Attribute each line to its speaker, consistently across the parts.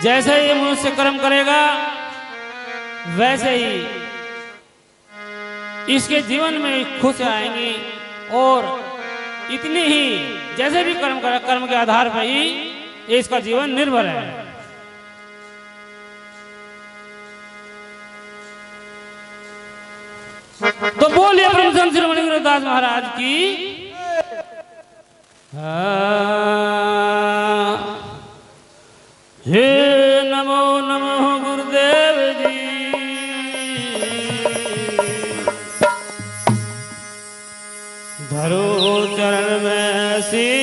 Speaker 1: जैसे ही मनुष्य कर्म करेगा वैसे ही इसके जीवन में खुश आएंगी और इतनी ही जैसे भी कर्म करे कर्म के आधार पर ही इसका जीवन निर्भर है। तो बोलिए ब्रह्मचंद श्रीमणि गुरुदास महाराज की हे नमो नमो गुरुदेव जी। धरो चरण में शीश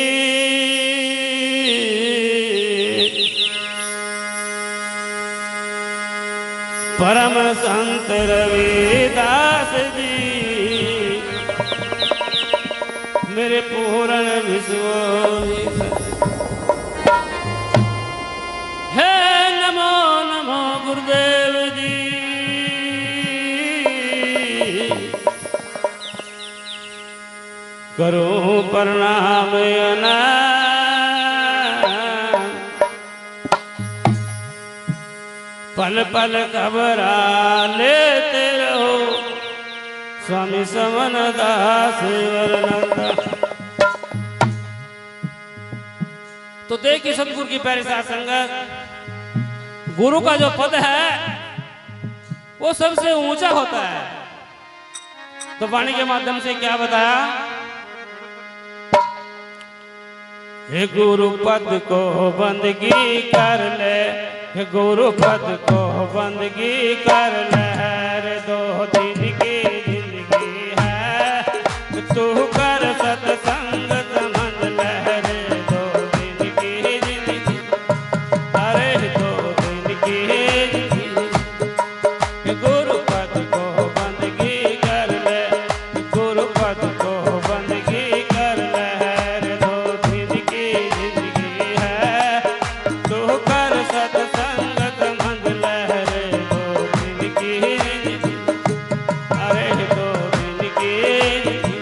Speaker 1: परम संत रविदास जी मेरे पूर्ण विश्व। हे नमो नमो गुरुदेव जी। करो प्रणाम पल पल घबरा लेते रहो स्वामी समन दास वरनंदा। तो देखिए सतगुरु की प्यारी साथ संगत, गुरु का जो पद है वो सबसे ऊंचा होता है। तो वाणी के माध्यम से क्या बताया? हे गुरु पद को बंदगी कर ले, हे गुरु पद को बंदगी कर ले। रे 2 दिन की जिंदगी है तू कर सत्संग समझ ले। रे 2 दिन की जिंदगी, अरे 2 दिन की जिंदगी। गुरु पद को बंदगी कर ले, गुरु पद को बंदगी कर ले। रे 2 दिन की जिंदगी है तू कर सत्संग समझ ले। रे 2 दिन की जिंदगी, अरे 2 दिन की जिंदगी।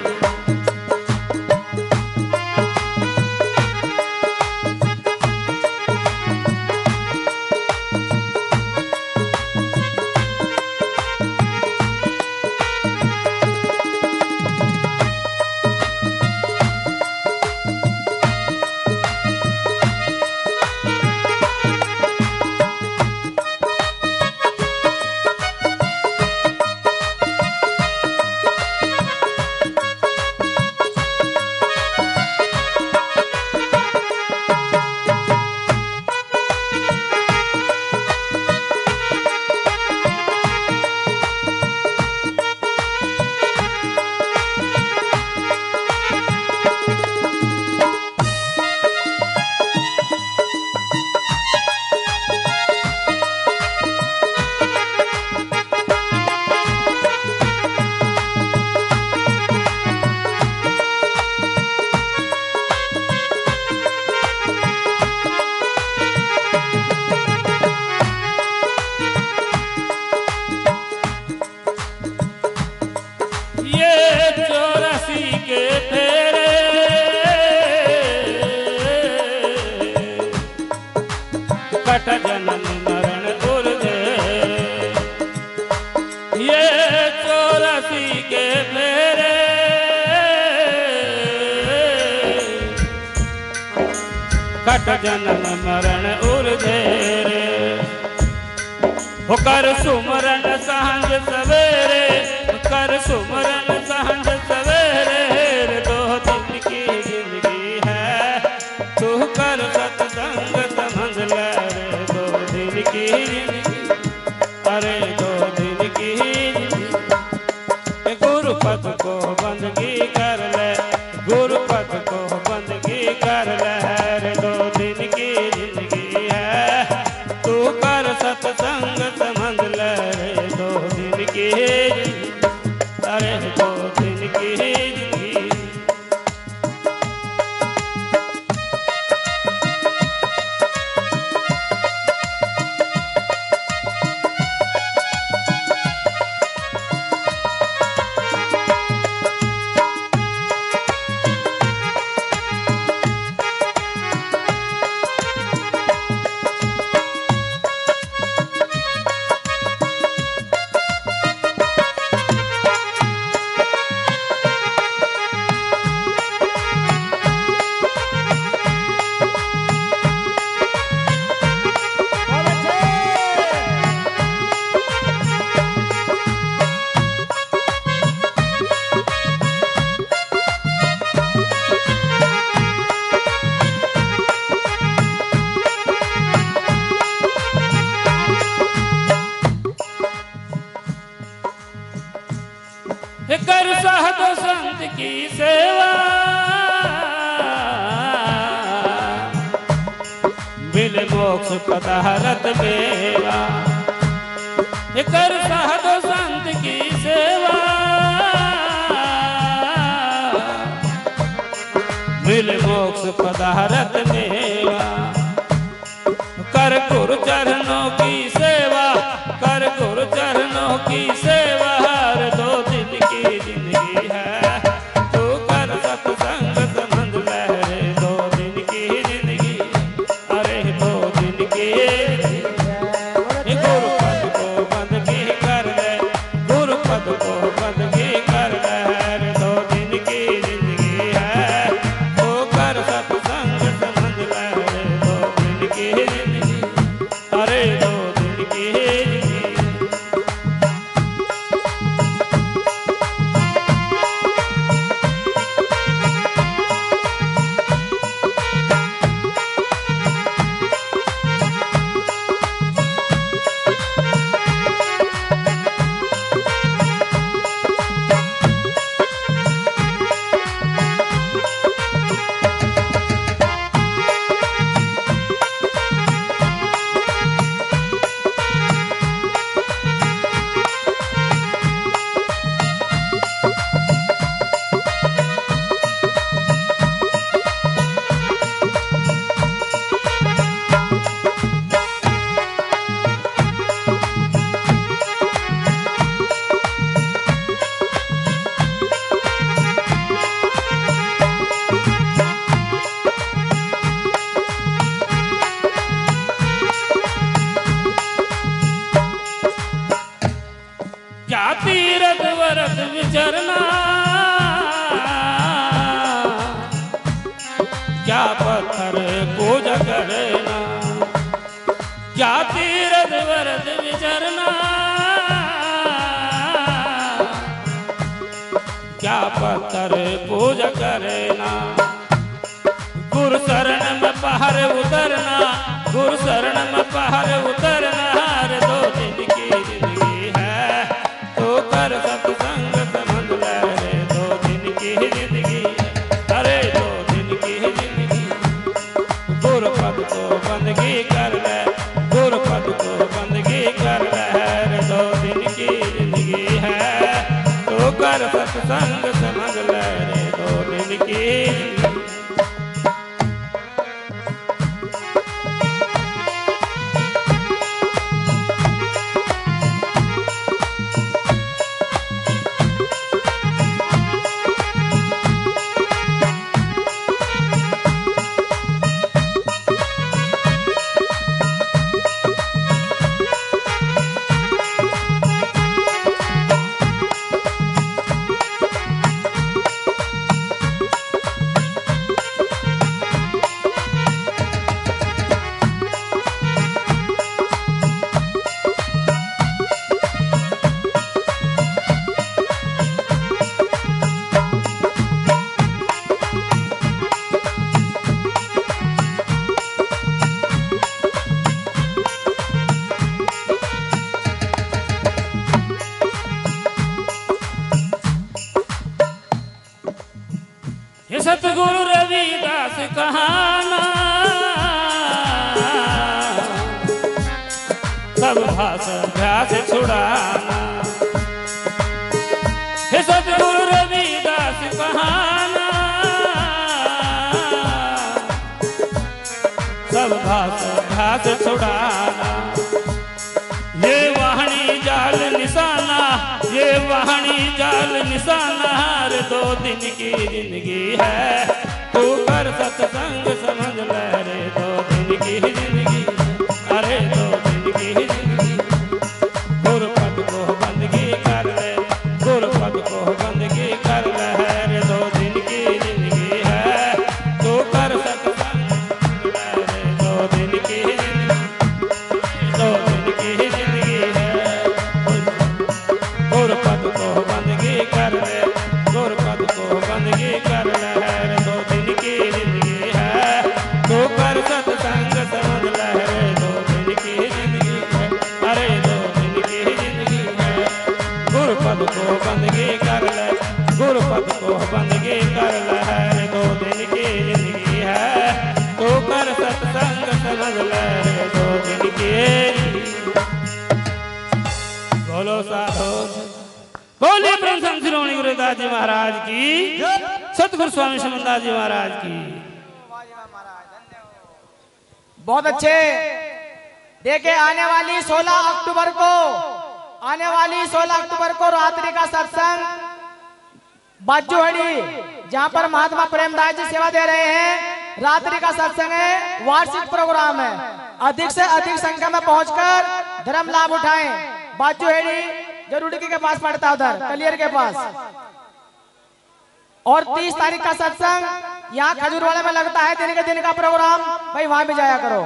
Speaker 1: कट जन्म मरण उर्दे, ये 84 के फेरे। कट जन्म मरण उर्दे रे, हो कर सुमरन सांझ सवेरे, कर सुमरन सांझ सवेरे। 2 दिन की जिंदगी है तू कर सत्संग समझ ले। रे 2 दिन की जिंदगी, अरे 2 दिन की जिंदगी। गुरु पद को बंदगी कर ले, गुरु पद को बंदगी कर ले। रे 2 दिन की जिंदगी है तू कर सत्संग समझ ले। रे सेवा मिले मोक्ष पदारथ मेवा। कर साधु संत की सेवा मिले मोक्ष पदारथ मेवा। कर गुरु चरणों की सेवा, कर गुरु चरणों की सेवा। हर 2 दिन की जिंदगी है तू कर सत्संग संबंध लहरे। 2 दिन की जिंदगी, अरे 2 दिन की गुरु पद को बंदगी कर ले, गुरु पद को बंदगी कर ले। हर 2 दिन की जिंदगी है तू कर सत्संग संबंध लहरे। 2 दिन की जिंदगी, अरे 2 दिन की जिंदगी। क्या तीरथ व्रत विचरना, क्या पत्थर पूजा करना। क्या तीरथ व्रत विचरना, क्या पत्थर पूजा करना। गुरु शरण में पहाड़ उतरना, गुरु शरण में पहाड़ उतरना। हर 2 दिन की जिंदगी है तो कर सत्संग संबंध लहरे। 2 दिन की जिंदगी, अरे 2 दिन की जिंदगी। गुरु पद को बंदगी कर ले, गुरु पद को बंदगी कर ले। हर 2 दिन की जिंदगी है तो कर सत्संग समझ लहरे। 2 दिन की जिंदगी। सतगुरु रविदास कहाना, सब भाष भ्यास छुड़ाना। हे सतगुरु रविदास कहाना, सब भाष भ्यास छुड़ाना। ये वाहनी जाल निशाना, ये वाहनी जाल निशाना। हर 2 दिन की जिंदगी है तू कर सत्संग समझ लहरे। 2 दिन की जिंदगी, अरे 2 दिन की जिंदगी। गुरु पद को बंदगी कर ले, गुरु पद को बंदगी कर ले। हर 2 दिन की जिंदगी है तू कर सत्संग समझ लहरे। 2 दिन की जिंदगी, 2 दिन की जिंदगी है। गुरु पद को बंदगी कर ले, गुरु पद को बंदगी कर ले। हर 2 दिन की जिंदगी है तू कर सत्संग समझ लहरे। 2 दिन की जिंदगी है, अरे 2 दिन की जिंदगी है। गुरु पद को बंदगी कर ले, गुरु गुरुपद को बंदगी कर ले रे, 2 दिन की जिंदगी है तू कर सत्संग समझ ले रे, 2 दिन की। बोलो साधो बोलिए प्रभु श्रोमणी गुरुदास जी महाराज की, सतगुरु स्वामी समन्दास जी महाराज की।
Speaker 2: बहुत अच्छे। देखे आने वाली 16 अक्टूबर को रात्रि का सत्संग बाजूहड़ी, जहां पर महात्मा प्रेमदास जी सेवा दे रहे हैं। रात्रि का सत्संग है, वार्षिक प्रोग्राम है। अधिक से अधिक संख्या में पहुंचकर धर्म लाभ उठाएं। बाजूहड़ी जो रुड़की के पास पड़ता है, उधर कलियर के पास। और 30 तारीख का सत्संग यहाँ खजूरवाड़े में लगता है, दिन का प्रोग्राम, भाई वहां भी जाया करो।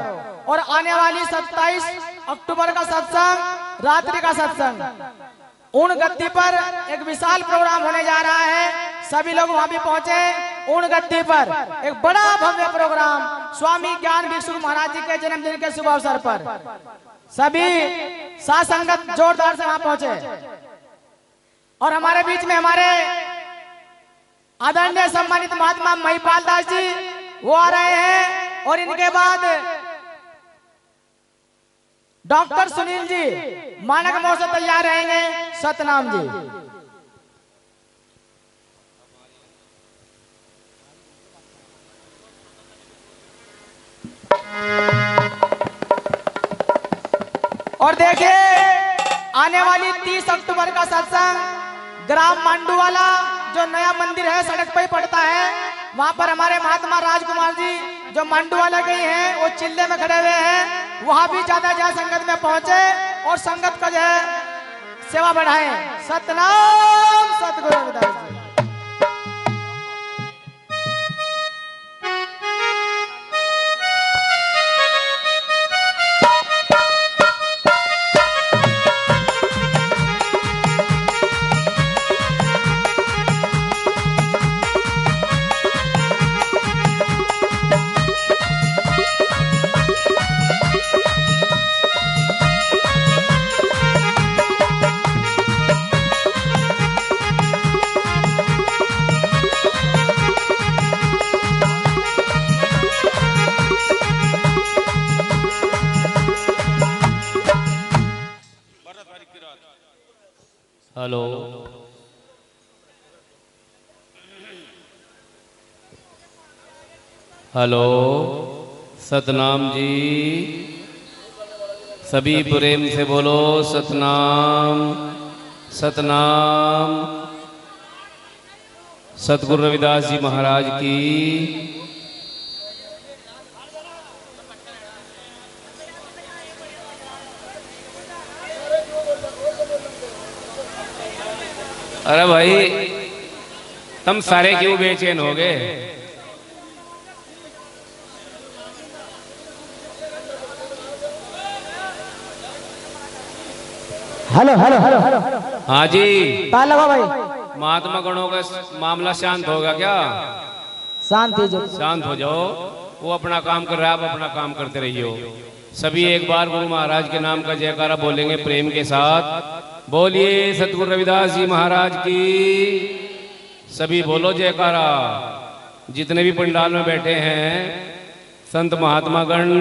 Speaker 2: और आने वाली 27 अक्टूबर का सत्संग, रात्रि का सत्संग ऊण गद्दी पर एक विशाल प्रोग्राम होने जा रहा है। सभी लोग वहां भी पहुंचे। ऊण गद्दी पर एक बड़ा भव्य प्रोग्राम स्वामी ज्ञान भिक्षु महाराज जी के जन्मदिन के शुभ अवसर पर सभी साथ संगत जोरदार से वहां पहुंचे। और हमारे बीच में हमारे आदरणीय सम्मानित महात्मा महिपाल दास जी वो आ रहे हैं। और इनके बाद डॉक्टर सुनील जी मानक मोह से तैयार रहेंगे, सतनाम जी। और देखिए आने वाली 30 अक्टूबर का सत्संग ग्राम मांडूवाला, जो नया मंदिर है सड़क पर ही पड़ता है, वहां पर हमारे महात्मा राजकुमार जी जो मांडूवाला के ही हैं, वो चिल्ले में खड़े हुए हैं। वहां भी ज्यादा संगत में पहुंचे और संगत का जो है सेवा बढ़ाएं। सतनाम सतगुरु रविदास जी।
Speaker 1: हेलो हेलो, सतनाम जी, सभी प्रेम से बोलो सतनाम सतनाम। सतगुरु रविदास जी महाराज की। अरे भाई तुम सारे क्यों बेचैन हो गए?
Speaker 2: Hello hello hello hello.
Speaker 1: हाँ जी,
Speaker 2: लगा भाई।
Speaker 1: महात्मा गणों का मामला शांत होगा क्या? शांत हो जाओ। वो अपना काम कर रहा है, आप अपना काम करते रहियो। सभी एक बार गुरु महाराज के नाम का जयकारा बोलेंगे प्रेम के साथ। बोलिए सतगुरु रविदास जी महाराज की। सभी बोलो जयकारा। जितने भी पंडाल में बैठे हैं संत महात्मा गण,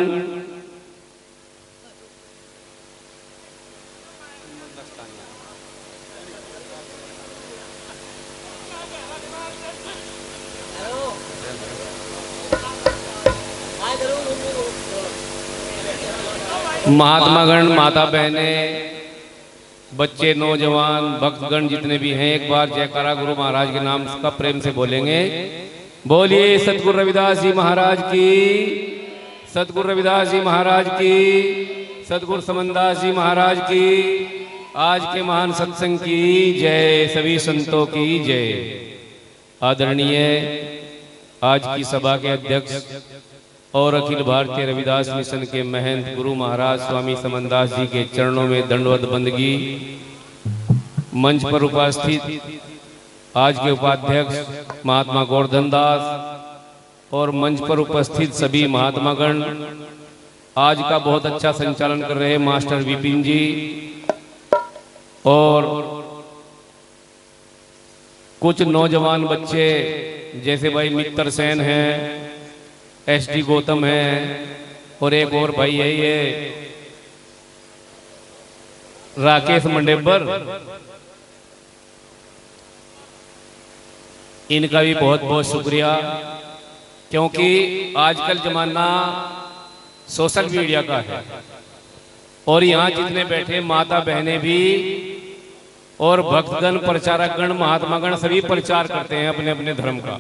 Speaker 1: महात्मागण, माता बहने, बच्चे, नौजवान, भक्तगण जितने भी हैं एक बार जयकारा गुरु महाराज के नाम का प्रेम से बोलेंगे। बोलिए सतगुरु रविदास जी महाराज की, सतगुरु रविदास जी महाराज की, सतगुरु समनदास जी महाराज की। आज के महान सत्संग की जय, सभी संतों की जय। आदरणीय आज की सभा के अध्यक्ष और अखिल भारतीय रविदास मिशन के महंत गुरु महाराज स्वामी समनदास जी के चरणों में दंडवत बंदगी। मंच पर उपस्थित आज के उपाध्यक्ष महात्मा गोवर्धन दास और मंच पर उपस्थित सभी महात्मागण, आज का बहुत अच्छा संचालन कर रहे मास्टर विपिन जी और
Speaker 3: कुछ नौजवान बच्चे जैसे भाई मित्र सेन हैं, एसटी गौतम है, और एक और भाई है ये राकेश मंडेबर, इनका भी बहुत बहुत शुक्रिया, क्योंकि आजकल जमाना सोशल मीडिया का है और यहाँ जितने बैठे माता बहनें भी और भक्तगण, प्रचारकगण, महात्मागण सभी प्रचार करते हैं अपने अपने धर्म का।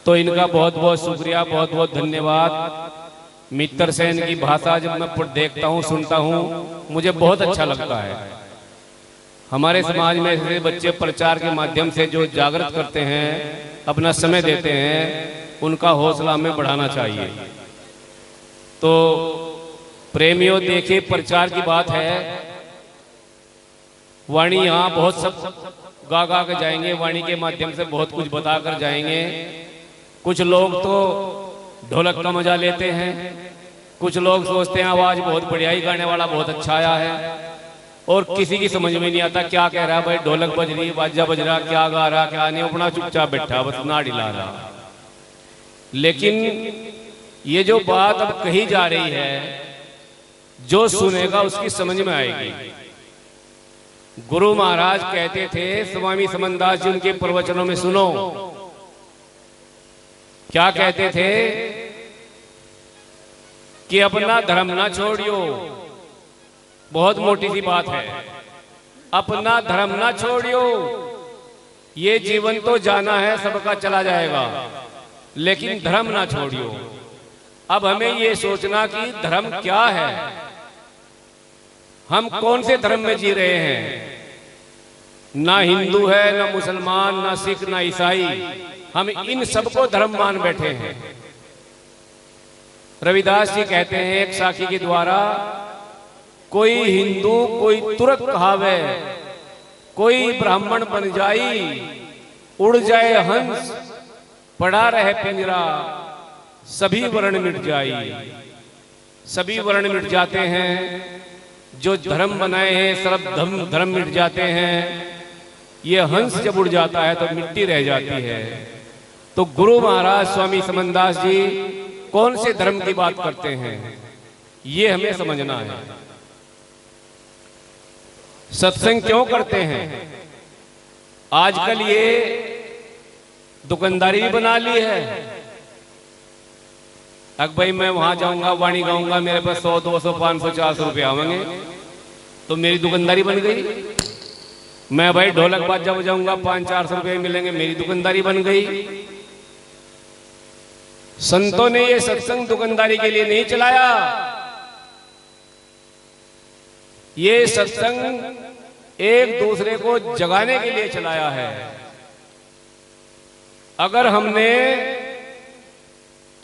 Speaker 3: तो इनका बहुत बहुत शुक्रिया, बहुत बहुत धन्यवाद। मित्र सेन की भाषा जब मैं देखता हूँ, सुनता हूँ, मुझे बहुत अच्छा लगता है। हमारे समाज में ऐसे बच्चे प्रचार के माध्यम से जो जागृत करते हैं, अपना समय देते हैं, उनका हौसला हमें बढ़ाना चाहिए। तो प्रेमियों, देखिए प्रचार की बात है, वाणी यहाँ बहुत सब गा गा के जाएंगे, वाणी के माध्यम से बहुत कुछ बता कर जाएंगे। कुछ लोग तो ढोलक का मजा लेते हैं, कुछ लोग सोचते हैं आवाज बहुत बढ़िया ही, गाने वाला बहुत अच्छा आया है, और किसी की समझ में नहीं आता क्या कह रहा है भाई, ढोलक बज रही, बाजा बज रहा, क्या गा रहा, क्या नहीं, अपना चुपचाप बैठा बस नाड़ी ला रहा। लेकिन ये जो बात अब कही जा रही है, जो सुनेगा उसकी समझ में आएगी। गुरु महाराज कहते थे, स्वामी समनदास जी उनके प्रवचनों में सुनो, क्या कहते थे कि अपना धर्म ना छोड़ियो। बहुत मोटी सी बात है, अपना धर्म ना छोड़ियो। ये जीवन तो जाना है, सबका चला जाएगा, लेकिन धर्म ना छोड़ियो। अब हमें ये सोचना कि धर्म क्या है, हम कौन से धर्म में जी रहे हैं। ना हिंदू है, ना मुसलमान, ना सिख, ना ईसाई, हम इन सबको धर्म मान बैठे हैं। रविदास जी कहते हैं एक साखी के द्वारा, कोई हिंदू कोई तुरक कहावे, कोई ब्राह्मण बन जाई, उड़ जाए हंस, पड़ा रहे पिंजरा, सभी वर्ण मिट जाई। सभी वर्ण मिट जाते हैं, जो धर्म बनाए हैं सब धर्म मिट जाते हैं। ये हंस जब उड़ जाता है तो मिट्टी रह जाती है। तो गुरु महाराज स्वामी समनदास जी कौन से धर्म की बात करते हैं, ये हमें समझना है। सत्संग क्यों करते हैं? आजकल ये दुकानदारी भी बना ली है। अब भाई मैं वहां जाऊंगा, वाणी गाऊंगा, मेरे पास 100, 200, 500, 400 रुपये आवेंगे, तो मेरी दुकानदारी बन गई। मैं भाई ढोलक बाजा बजाऊंगा, 500-400 रुपये मिलेंगे, मेरी दुकानदारी बन गई। संतों ने ये सत्संग दुकानदारी के लिए नहीं चलाया, ये सत्संग एक दूसरे को जगाने के लिए चलाया है। अगर हमने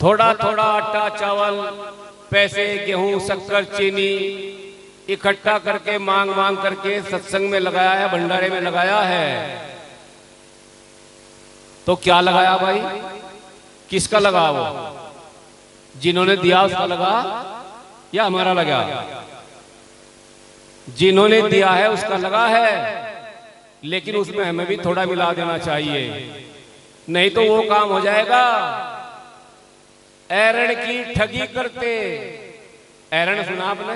Speaker 3: थोड़ा थोड़ा आटा, चावल, पैसे, गेहूं, शक्कर, चीनी इकट्ठा करके मांग मांग करके सत्संग में लगाया है, भंडारे में लगाया है, तो क्या लगाया भाई? किसका लगा? वो जिन्होंने दिया उसका लगा या हमारा लगा? जिन्होंने दिया है उसका लगा है, लेकिन उसमें हमें भी थोड़ा मिला देना चाहिए, नहीं तो वो काम हो जाएगा एरण की ठगी करते। एरण सुना आपने?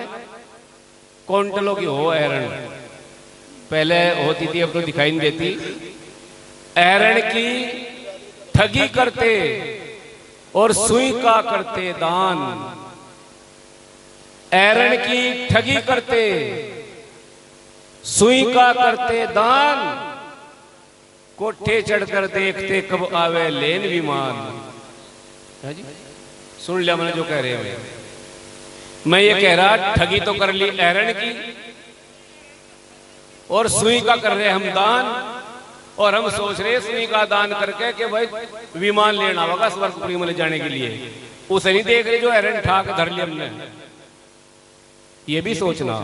Speaker 3: क्विंटलों की हो एरण, पहले होती थी, अब तो दिखाई नहीं देती। एरण की ठगी करते और सुई का करते दान। एरण की ठगी करते, सुई का करते दान, कोठे चढ़कर देखते कब आवे लेन विमान। सुन लिया मैंने जो कह रहे हैं? मैं ये कह रहा, ठगी तो कर ली एरण की और सुई का कर रहे हम दान, और हम सोच रहे सुई का दान करके कि भाई विमान लेना होगा स्वर्गपुरी में ले जाने के लिए। उसे नहीं देख रहे जो एरण ठाक धर लिया हमने। ये भी सोचना।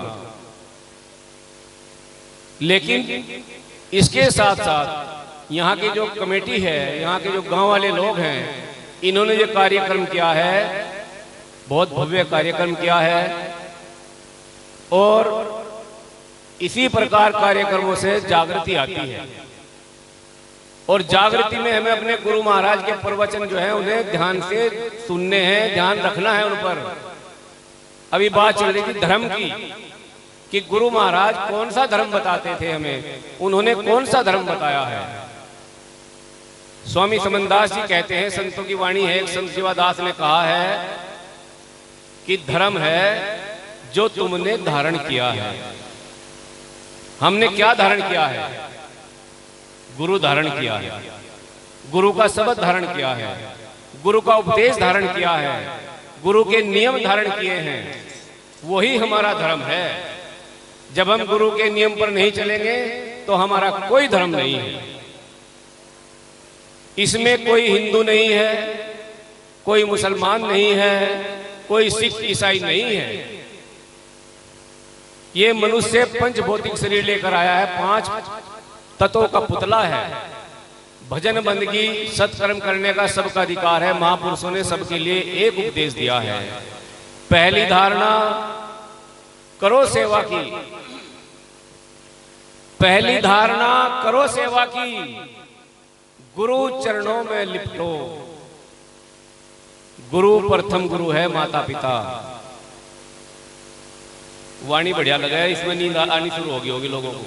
Speaker 3: लेकिन इसके साथ साथ यहाँ की जो कमेटी है, यहाँ के जो गांव वाले लोग हैं, इन्होंने जो कार्यक्रम किया है, बहुत भव्य कार्यक्रम किया है, और इसी प्रकार कार्यक्रमों से जागृति आती है। और जागृति में हमें अपने गुरु महाराज के प्रवचन जो है उन्हें ध्यान से सुनने हैं, ध्यान रखना है उन पर। अभी बात चल रही थी धर्म की कि गुरु महाराज कौन सा धर्म बताते थे हमें, उन्होंने कौन सा धर्म बताया है। स्वामी समनदास जी कहते हैं, संतों की वाणी है, एक संत शिवादास ने कहा है कि धर्म है जो तुमने धारण किया है। हमने क्या धारण किया है? गुरु धारण किया है, गुरु का शब्द धारण किया है, गुरु का उपदेश धारण किया है, गुरु के नियम धारण किए हैं, वही हमारा धर्म है। जब हम गुरु के नियम पर नहीं चलेंगे तो हमारा कोई धर्म नहीं है। इसमें कोई हिंदू नहीं है, कोई मुसलमान नहीं है, कोई सिख ईसाई नहीं है। ये मनुष्य पंचभौतिक शरीर लेकर आया है, 5 तत्वों का पुतला है। भजन बंदगी सत्कर्म करने का सबका अधिकार है। महापुरुषों ने सबके लिए एक उपदेश दिया है। पहली धारणा, करो सेवा की। पहली धारणा, करो सेवा की। गुरु चरणों में लिपटो। गुरु प्रथम गुरु है माता पिता। वाणी बढ़िया लगा है, इसमें नींद आनी शुरू होगी लोगों को।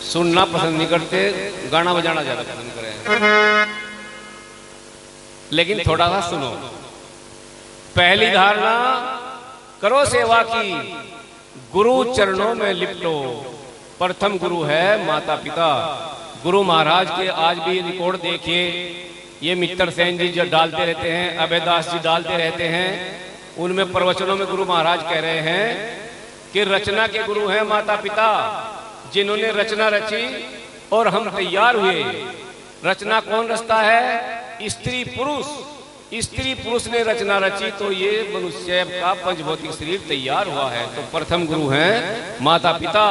Speaker 3: सुनना पसंद नहीं करते, गाना बजाना ज्यादा पसंद करें, लेकिन थोड़ा सा सुनो। पहली धारणा, करो सेवा की। गुरु चरणों में लिपटो। प्रथम गुरु है माता पिता। गुरु महाराज के आज भी रिकॉर्ड देखिए, ये मित्र सेन जी जो डालते रहते हैं, अभयदास जी डालते रहते हैं, उनमें प्रवचनों में गुरु महाराज कह रहे हैं कि रचना के गुरु हैं माता पिता, जिन्होंने रचना रची और हम तैयार हुए। रचना कौन रचता है? स्त्री पुरुष। स्त्री पुरुष ने रचना रची तो ये मनुष्य का पंचभौतिक शरीर तैयार हुआ है। तो प्रथम गुरु हैं माता पिता।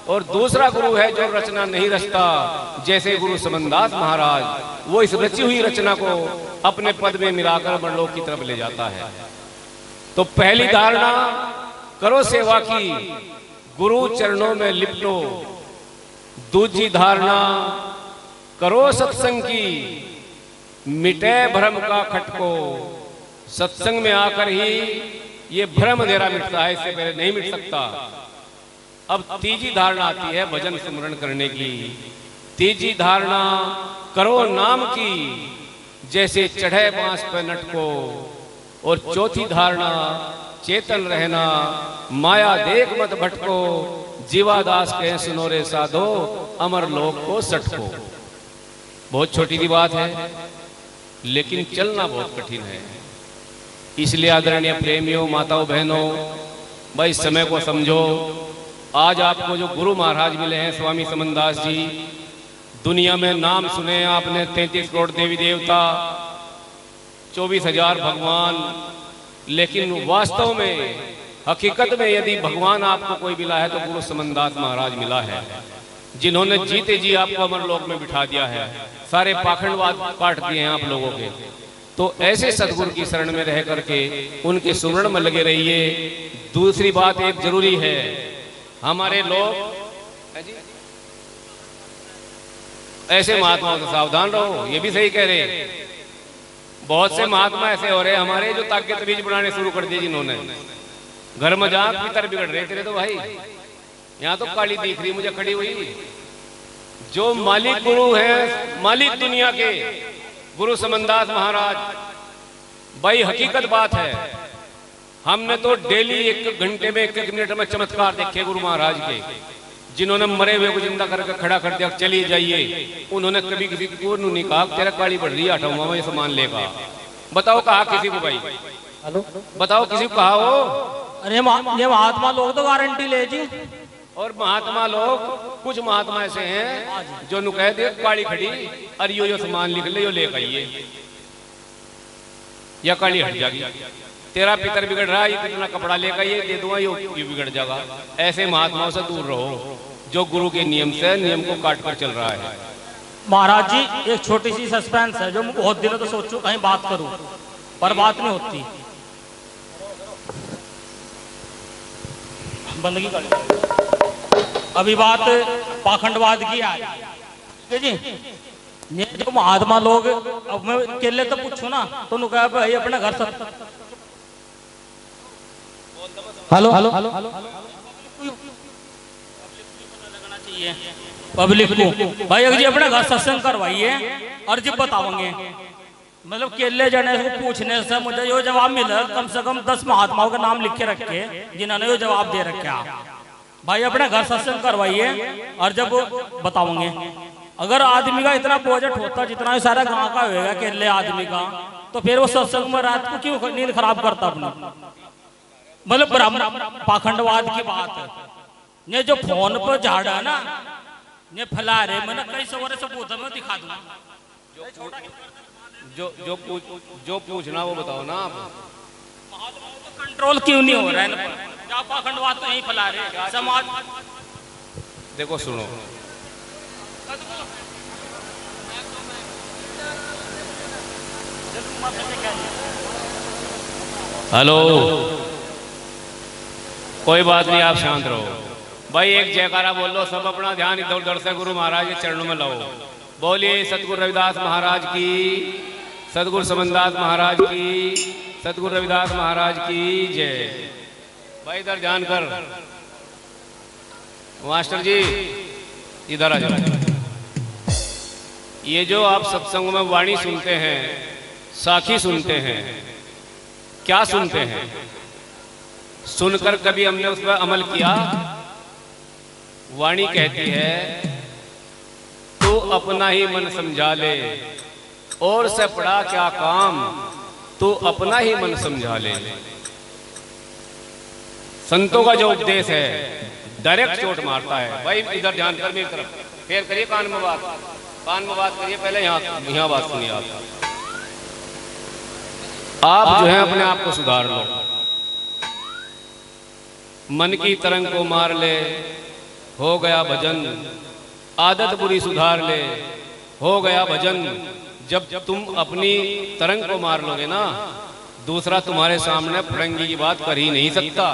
Speaker 3: और दूसरा गुरु है जो रचना नहीं रचता, जैसे गुरु समनदास महाराज, वो इस रची हुई रचना को अपने पद में मिलाकर मनलोक की तरफ ले जाता है। तो पहली धारणा, करो सेवा की। गुरु चरणों में लिपटो। दूसरी धारणा, करो सत्संग की। मिटे भ्रम का खटको। सत्संग में आकर ही ये भ्रम अंधेरा मिटता है, इससे पहले नहीं मिट सकता। अब तीसरी धारणा आती है भजन स्मरण करने की। तीसरी धारणा, करो नाम की। जैसे चढ़े बांस पे नटको। और चौथी धारणा, चेतन रहना। माया देख मत भटको। जीवादास कहे सुनो रे साधो, अमर लोक को सटको। बहुत छोटी सी बात है, लेकिन चलना बहुत कठिन है। इसलिए आदरणीय प्रेमियों, माताओं, बहनों, भाई समय को समझो। आज आपको जो गुरु महाराज मिले हैं स्वामी समनदास जी, दुनिया में नाम सुने आपने 33 करोड़ देवी देवता, 24,000 भगवान, लेकिन वास्तव में हकीकत में यदि भगवान आपको कोई मिला है तो गुरु समनदास महाराज मिला है, जिन्होंने जीते जी आपको अमरलोक में बिठा दिया है। सारे पाखंडवाद काट दिए हैं आप लोगों के। तो ऐसे सदगुरु की शरण में रह करके उनके सुमरण में लगे रहिए। दूसरी बात एक जरूरी है, हमारे लोग ऐसे महात्माओं से सावधान रहो। ये भी सही कह रहे हैं, बहुत से महात्मा ऐसे हो रहे हैं हमारे जो ताकत बीज बनाने शुरू कर दिए, जिन्होंने घर में जहाँ पितर बिगड़ रहे तेरे। तो भाई यहाँ तो काली दिख रही मुझे खड़ी हुई। जो मालिक गुरु है, मालिक दुनिया के, गुरु समनदास महाराज, भाई हकीकत बात है। हमने तो डेली 1 घंटे में 1 मिनट में चमत्कार देखे गुरु महाराज के, जिन्होंने मरे हुए को जिंदा करके खड़ा कर दिया, चलिए जाइए। उन्होंने कभी किसी को नहीं कहा तेरा काली बढ़ रही है, हटाऊंगा मैं ये सामान लेगा। बताओ कहा किसी को? भाई हेलो, बताओ किसी को कहा हो?
Speaker 2: अरे ये महात्मा लोग तो गारंटी ले जी।
Speaker 3: और महात्मा लोग, कुछ महात्मा ऐसे हैं जो नु कह दे काली खड़ी, अरे यो सामान लिख ले, यो लेकर आइए, या काली हट जाएगी। तेरा पितर बिगड़ रहा है, ये कितना कपड़ा लेकर ये दे दूंगा, ये बिगड़ जाएगा। ऐसे महात्माओं से दूर रहो जो गुरु के नियम से नियम को काट कर चल रहा है।
Speaker 2: महाराज जी एक छोटी सी सस्पेंस है जो मैं बहुत दिनों तो सोचूं कहीं बात करूं, पर बात नहीं होती। बंदगी कर
Speaker 4: अभी बात पाखंडवाद की आ रही है, ठीक है जी। ये जो महात्मा लोग, अब मैं अकेले तो पूछू ना तो उन्होंने कहा भाई अपने घर से
Speaker 2: हेलो हेलो
Speaker 4: चाहिए पब्लिक को, भाई अगर जी अपने घर सत्संग करवाइए और जब बताओगे, मतलब केले जाने को पूछने से मुझे यो जवाब मिला, कम से कम 10 महात्माओं के नाम लिख के रखे जिन्होंने यो जवाब दे रखे। भाई अपने घर सत्संग करवाइए और जब बताओगे, अगर आदमी का इतना प्रोजेक्ट होता जितना सारा गांव का होगा अकेले आदमी का, तो फिर वो सत्संग में रात को क्यों नींद खराब करता अपना। मतलब ब्राह्मण पाखंडवाद की बात है। ये जो फोन पर झाड़ा है ना, ये फैला रहे, मैंने कई सवारे से पूछा, मैं दिखा दूंगा
Speaker 3: जो पूछना वो बताओ ना आप।
Speaker 4: कंट्रोल क्यों नहीं हो रहा है? क्या पाखंडवाद तो यही फैला रहे समाज।
Speaker 3: देखो सुनो, हेलो, कोई बात नहीं, आप शांत रहो। भाई एक जयकारा बोल लो, सब अपना ध्यान इधर उधर से गुरु महाराज के चरणों में लाओ। बोलिए सतगुरु रविदास महाराज की, सतगुरु समनदास महाराज की, सतगुरु रविदास महाराज की जय। भाई इधर ध्यान कर, मास्टर जी इधर आ जाओ। ये जो आप सत्संग में वाणी सुनते हैं, साखी सुनते हैं, क्या सुनते हैं? सुनकर कभी हमने उस पर अमल किया? वाणी कहती है तू अपना ही मन समझा ले, और से पड़ा क्या काम, तू अपना ही मन समझा ले। संतों का जो उपदेश है डायरेक्ट चोट मारता है। भाई इधर ध्यान कर, मेरी तरफ फिर करिए, कान में बात करिए, पहले यहाँ बात सुनिए। आप जो है अपने आप को सुधार लो, मन की तरंग को मार ले, हो गया भजन। आदत बुरी सुधार ले, हो गया भजन। जब तुम अपनी तरंग को मार लोगे ना, दूसरा तुम्हारे सामने फड़ंगी की बात कर ही नहीं सकता।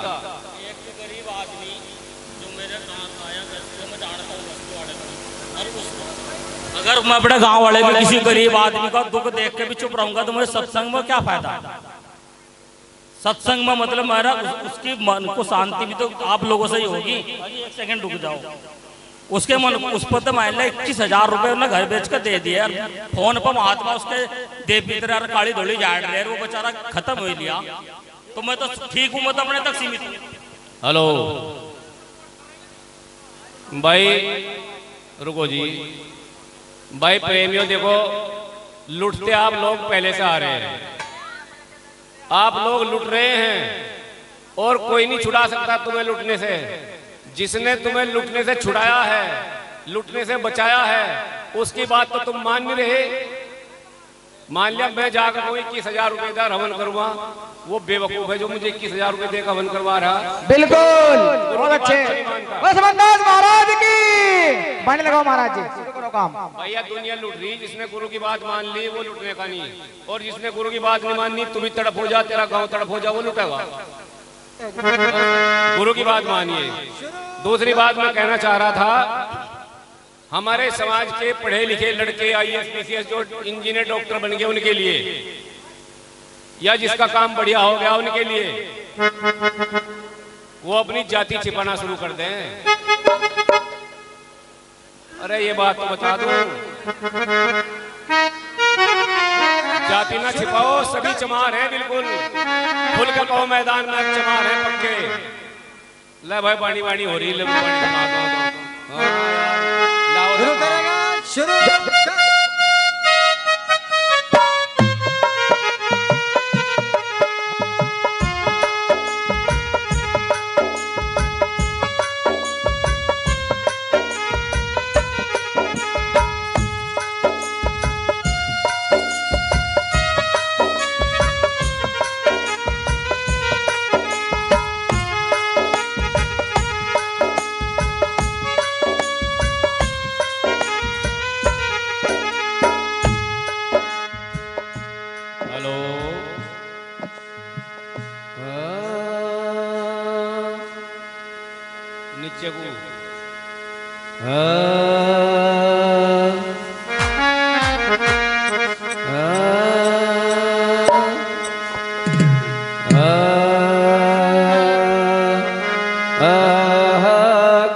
Speaker 4: अगर मैं अपने गांव वाले में किसी गरीब आदमी का दुख देख के भी चुप रहूंगा तो मुझे सत्संग में क्या फायदा? सत्संग में मतलब मेरा उसकी मन को शांति भी तो आप लोगों से ही होगी। एक सेकंड रुक जाओ, उसके मन उस पर तो मान लो 21,000 रुपए उन्हें घर बेच कर दे दिया, फोन पर महात्मा उसके देवी तरह काली धोली झाड़ रहे, वो बेचारा खत्म हो लिया, तो मैं तो ठीक हूँ, मैं तो अपने तक सीमित हूँ।
Speaker 3: हेलो भाई रुको जी। भाई प्रेमियों देखो, लुटते आप लोग पहले से आ रहे हैं, आप लोग लुट रहे हैं और कोई नहीं छुड़ा सकता तुम्हें लुटने से। जिसने तुम्हें लुटने से छुड़ाया है, लुटने से बचाया है, उसकी बात तो तुम मान नहीं रहे। मान लिया मैं जाकर कोई 21,000 रुपए का हवन करूंगा, वो बेवकूफ है जो मुझे 21,000 रुपए देकर हवन करवा रहा।
Speaker 2: बिल्कुल, बहुत अच्छे। समनदास महाराज की बाणी लगाओ महाराज जी, शुरू करो काम।
Speaker 3: भैया दुनिया लुट रही, जिसने गुरु की बात मान ली वो लुटने का नहीं, और जिसने गुरु की बात नहीं माननी, तू भी तड़प हो जा, तेरा गांव तड़प हो जा, वो लुटेगा। गुरु की बात मानिए। दूसरी बात मैं कहना चाह रहा था, हमारे समाज के पढ़े लिखे लड़के IAS PCS जो इंजीनियर डॉक्टर बन गए उनके लिए, या जिसका काम बढ़िया हो गया उनके लिए, वो अपनी जाति छिपाना शुरू कर दें। अरे ये बात तो बता दो, जाति ना छिपाओ, सभी चमार हैं बिल्कुल। खुल के कहो मैदान में चमार हैं पक्के। ले भाई पानी वाणी हो रही, ले पानी बना दो।
Speaker 5: शुरू करेगा, शुरू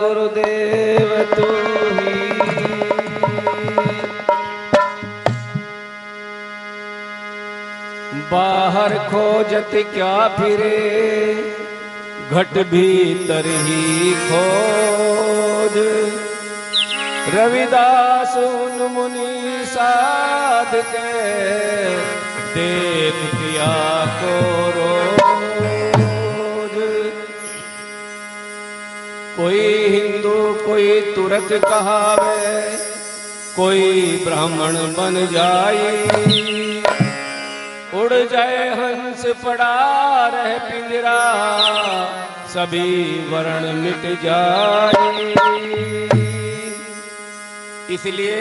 Speaker 3: गुरुदेव तू ही बाहर खोजत क्या फिरे घट भीतर ही खोज रविदास उन मुनि साध के देख पिया को रोज कोई हिंदू कोई तुरक कहावे कोई ब्राह्मण बन जाए उड़ जाए हंस पड़ा रहे पिंजरा सभी वर्ण मिट जाए इसलिए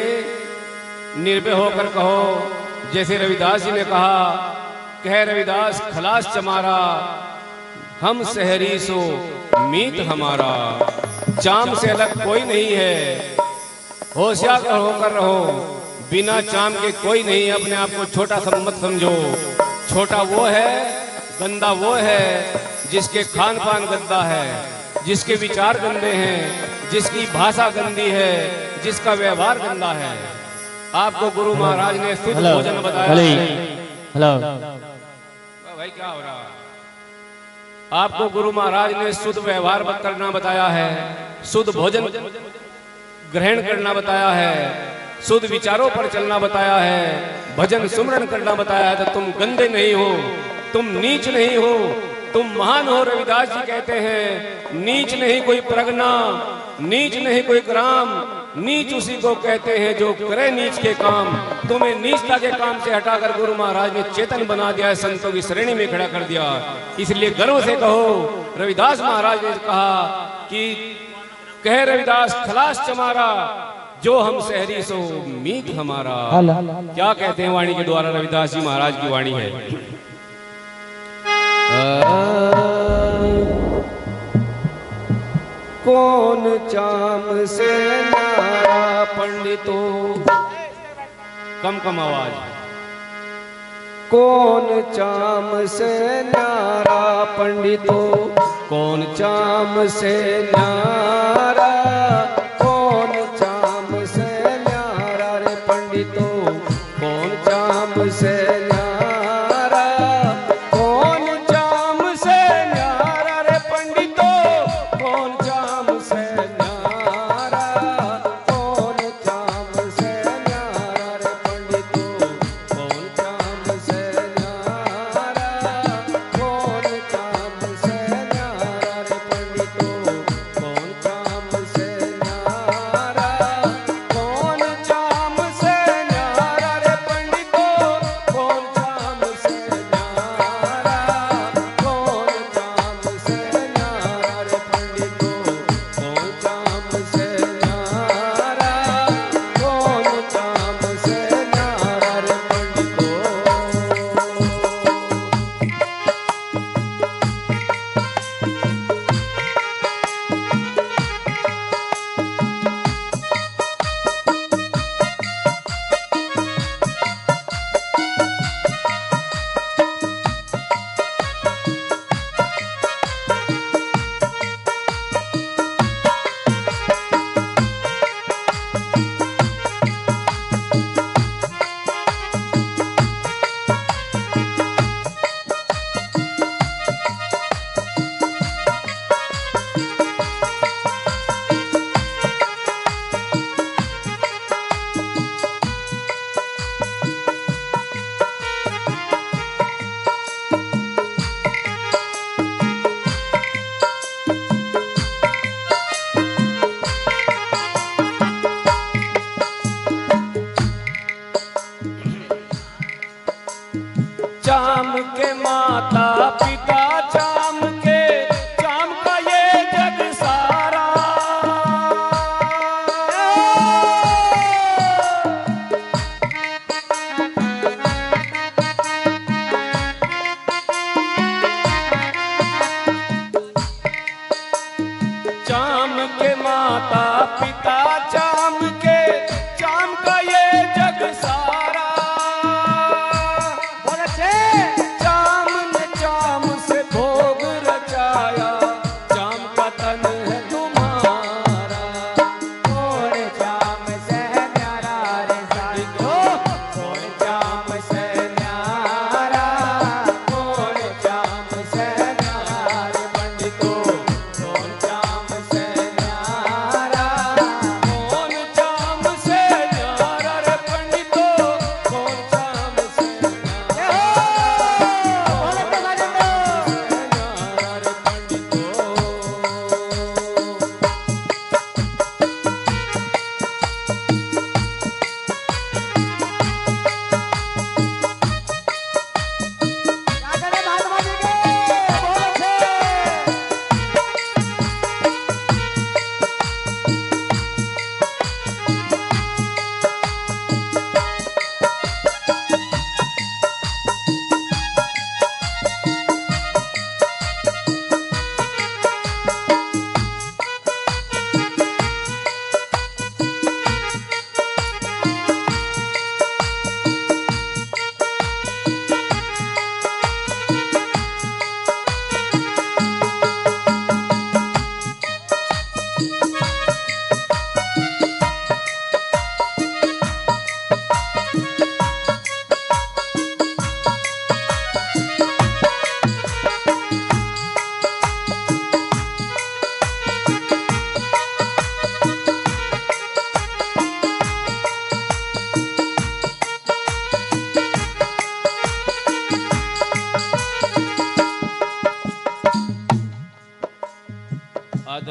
Speaker 3: निर्भय होकर कहो जैसे रविदास जी ने कहा कह रविदास खलास चमारा हम शहरी सो मीत हमारा चाम से अलग कोई नहीं है होशियार होकर रहो बिना चाम के कोई नहीं अपने आप को छोटा मत समझो छोटा वो है गंदा वो है जिसके खान पान गंदा है जिसके विचार गंदे हैं जिसकी भाषा गंदी है जिसका व्यवहार गंदा है आपको गुरु महाराज ने शुद्ध भोजन बताया
Speaker 4: हेलो
Speaker 3: भाई क्या हो रहा आपको गुरु महाराज ने शुद्ध व्यवहार करना बताया है शुद्ध भोजन ग्रहण करना बताया है शुद्ध विचारों पर चलना बताया है भजन सुमरन करना बताया है तो तुम गंदे नहीं हो तुम नीच नहीं हो तुम महान हो रविदास जी कहते हैं नीच नहीं कोई प्रगना नीच नहीं कोई ग्राम नीच उसी को कहते हैं जो करे नीच के काम तुम्हें नीचता के काम से हटाकर गुरु महाराज ने चेतन बना दिया है संतों की श्रेणी में खड़ा कर दिया इसलिए गर्व से कहो रविदास महाराज ने कहा कि कह रविदास खलास चमारा जो हम शहरी सो मीत हमारा क्या कहते हैं वाणी के द्वारा रविदास जी महाराज की वाणी है कौन चाम से नारा पंडितों कम आवाज कौन चाम से नारा पंडितों कौन चाम से नारा कौन चाम से न्यारा रे पंडितों कौन चाम से न्यारा कौन चाम से न्यारा रे पंडितों कौन चाम से न्यारा कौन चाम से न्यारा रे पंडितों कौन चाम से न्यारा कौन चाम से न्यारा रे पंडितों कौन चाम से न्यारा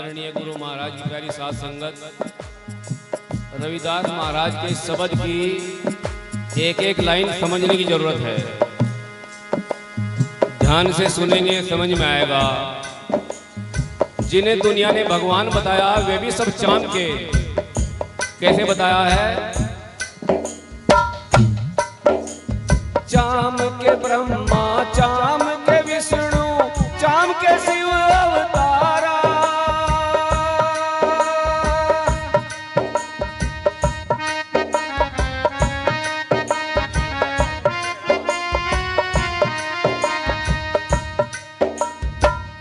Speaker 3: आदरणीय गुरु महाराज की प्यारी साध संगत, रविदास महाराज के शब्द की एक एक लाइन समझने की जरूरत है। ध्यान से सुनेंगे समझ में आएगा। जिन्हें दुनिया ने भगवान बताया वे भी सब चाम के। कैसे बताया है? चाम के ब्रह्मा, चाम के विष्णु, चाम के शिव अवतारा।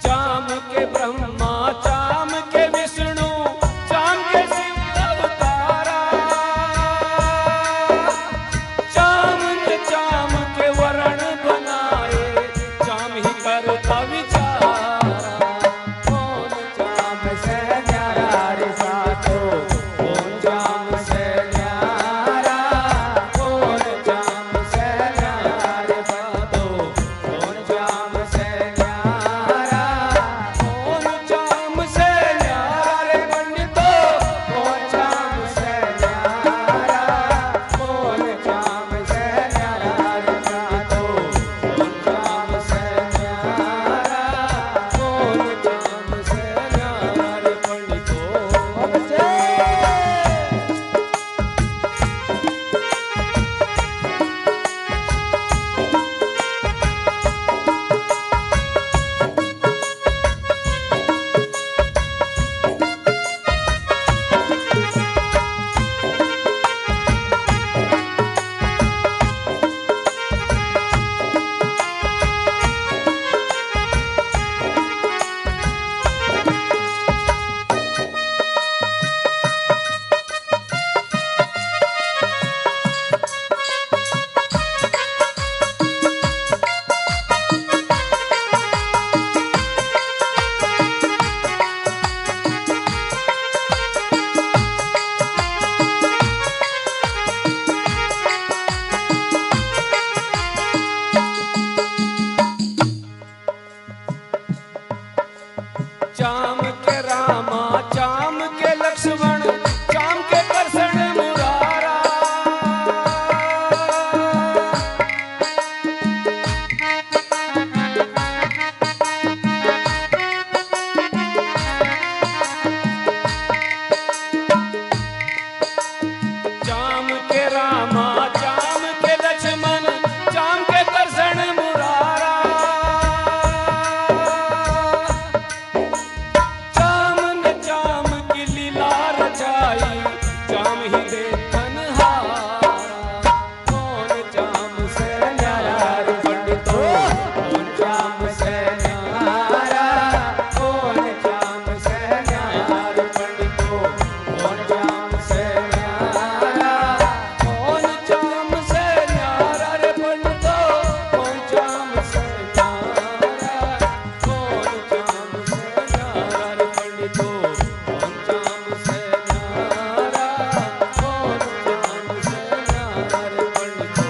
Speaker 3: चाम के ब्रह्मा, चाम के विष्णु, चाम के शिव अवतारा। चाम के वर्ण बनाए, चाम ही करता विचारा। कौन चाम से न्यारा रे साधो, कौन चाम से न्यारा, कौन चाम से न्यारा रे साधो, कौन चाम से न्यारा, कौन चाम से न्यारा रे पंडितो, कौन चाम से न्यारा, कौन चाम से न्यारा रे पंडितो, कौन चाम से न्यारा, कौन चाम से न्यारा रे पंडितो। चाम के रामा, चाम के लक्ष्मण, चाम के कृष्ण मुरारा। चाम के रामा, चाम के लक्ष्मण, चाम के कृष्ण मुरारा। चाम ने चाम की लीला रचाई, चाम ही देखन हारा। कौन चाम से न्यारा रे पंडितो, कौन चाम से न्यारा, कौन चाम से न्यारा रे पंडितो, कौन चाम से न्यारा, कौन चाम से न्यारा रे पंडितो, कौन चाम से न्यारा, कौन चाम से न्यारा रे पंडितो, कौन चाम से न्यारा, कौन चाम से न्यारा रे पंडितो।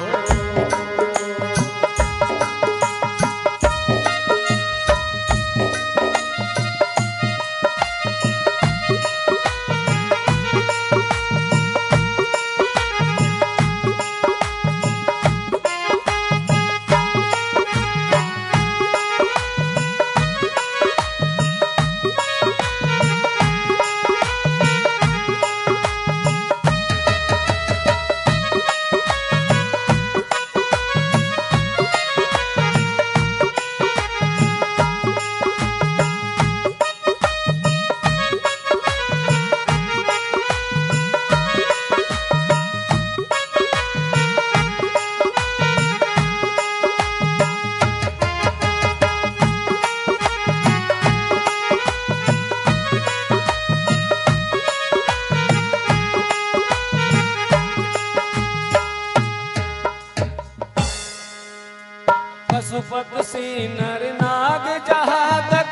Speaker 3: पशुपत से नर नाग जहाँ तक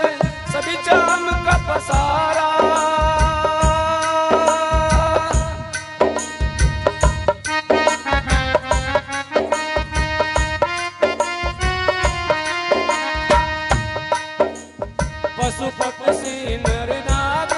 Speaker 3: सभी चाम का पसारा। पशुपत से नर नाग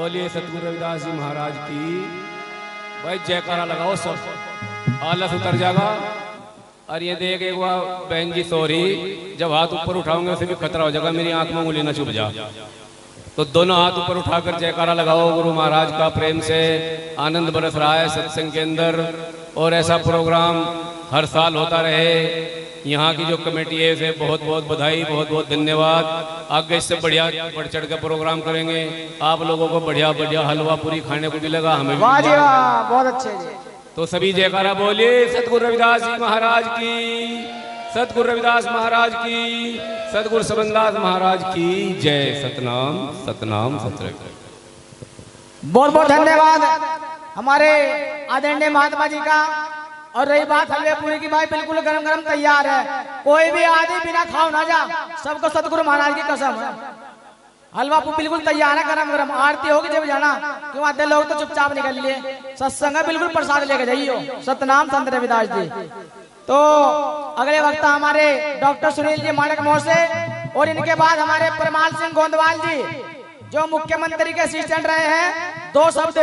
Speaker 3: बोलिए सतगुरु रविदास जी महाराज की। भाई जयकारा लगाओ सब, आलस उतर जाएगा। और ये देख एक बार बहन जी सॉरी, जब हाथ ऊपर उठाऊंगे उसे भी खतरा हो जाएगा मेरी आंख में उंगली न चुभ जा। तो दोनों हाथ ऊपर उठाकर जयकारा लगाओ गुरु महाराज का। प्रेम से आनंद बरस रहा है सत्संग के अंदर, और ऐसा प्रोग्राम हर साल होता रहे। यहाँ की जो कमेटी है उसे बहुत बहुत बधाई, बहुत बहुत धन्यवाद। आगे इससे बढ़िया बढ़ चढ़ के प्रोग्राम करेंगे। आप लोगों को बढ़िया बढ़िया हलवा पूरी खाने को मिलेगा, हमें भी
Speaker 2: वाह जी
Speaker 3: मिलेगा।
Speaker 2: वाह, बहुत अच्छे जी।
Speaker 3: तो सभी जयकारा बोलिए सतगुरु रविदास जी महाराज की, सतगुरु रविदास महाराज की, सतगुरु सबनदास महाराज की जय। सतनाम सतनाम सतनाम।
Speaker 2: बहुत बहुत धन्यवाद हमारे आदरणीय महात्मा जी का। और रही बात हलवे पूरी की, भाई बिल्कुल गरम गरम तैयार है, कोई भी आदमी बिना खाओ ना जा, सबको सतगुरु महाराज की कसम है। हलवा बिल्कुल तैयार है, गरम गरम। आरती होगी जब जाना, क्यों आधे लोग तो चुपचाप निकल लिए। सत्संग है, बिल्कुल प्रसाद लेके जाइयो। सतनाम संत रविदास जी। तो अगले वक्त हमारे डॉक्टर सुनील जी माणक मोड़ से, और इनके बाद हमारे परमाल सिंह गोंदवाल जी जो मुख्यमंत्री के असिस्टेंट रहे हैं, 2 शब्द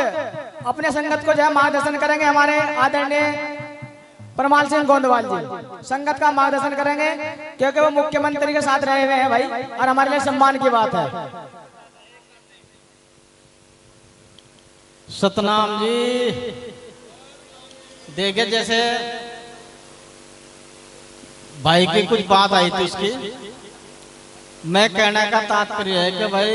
Speaker 2: अपने संगत को जो है मार्गदर्शन करेंगे। हमारे आदरणीय परमाल सिंह गोंदवाल जी संगत का मार्गदर्शन करेंगे, क्योंकि वो मुख्यमंत्री के साथ रहे हुए हैं भाई, और हमारे लिए सम्मान की बात है।
Speaker 6: सतनाम जी, देखिए जैसे भाई की कुछ बात आई थी इसकी, मैं कहने का तात्पर्य है कि भाई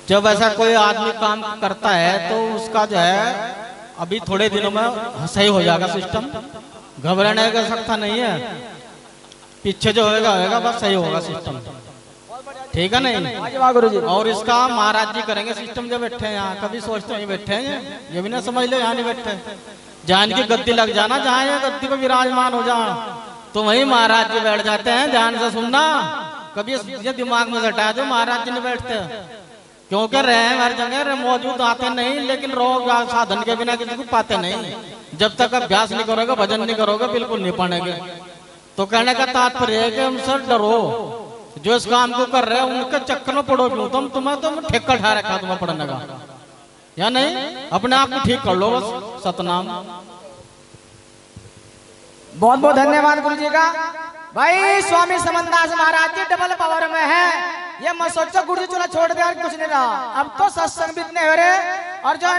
Speaker 6: जब ऐसा कोई आदमी काम करता है तो उसका जो है अभी थोड़े दिनों में सही हो जाएगा सिस्टम, घबराने का सकता नहीं है। पीछे जो होएगा होएगा, बस सही होगा सिस्टम, ठीक है नहीं।
Speaker 2: वाह गुरु जी।
Speaker 6: और इसका महाराज जी करेंगे सिस्टम। जो बैठे हैं यहाँ, कभी सोचते हैं बैठे हैं, ये भी ना समझ लो यहाँ नहीं बैठे। जहाँ इनकी गद्दी लग जाना, जहाँ ये गद्दी पे विराजमान हो जाए, तो वही महाराज जी बैठ जाते हैं। ध्यान से सुनना, कभी ये दिमाग में हटाया जो महाराज जी नहीं बैठते, क्योंकि रहे हर जगह मौजूद आते नहीं, लेकिन रोग साधन के बिना किसी को पाते नहीं। जब तक अभ्यास नहीं करोगे, भजन नहीं करोगे, बिल्कुल नहीं पाएंगे। तो कहने का तात्पर्य है कि हमसे डरो, जो इस काम को कर रहे हैं उनके चक्कर में पड़ो क्यों। तुम्हें तो ठेका ठा रखा तुम्हें पढ़ने का, या नहीं? अपने आप को ठीक कर लो बस। सतनाम।
Speaker 2: बहुत बहुत धन्यवाद गुरु जी का। भाई स्वामी समनदास महाराज जी डबल पावर में है, ये मत सोचो गुरु जी चला छोड़ दे और कुछ नहीं रहा। अब तो सत्संग भी इतने हो रहे, और जो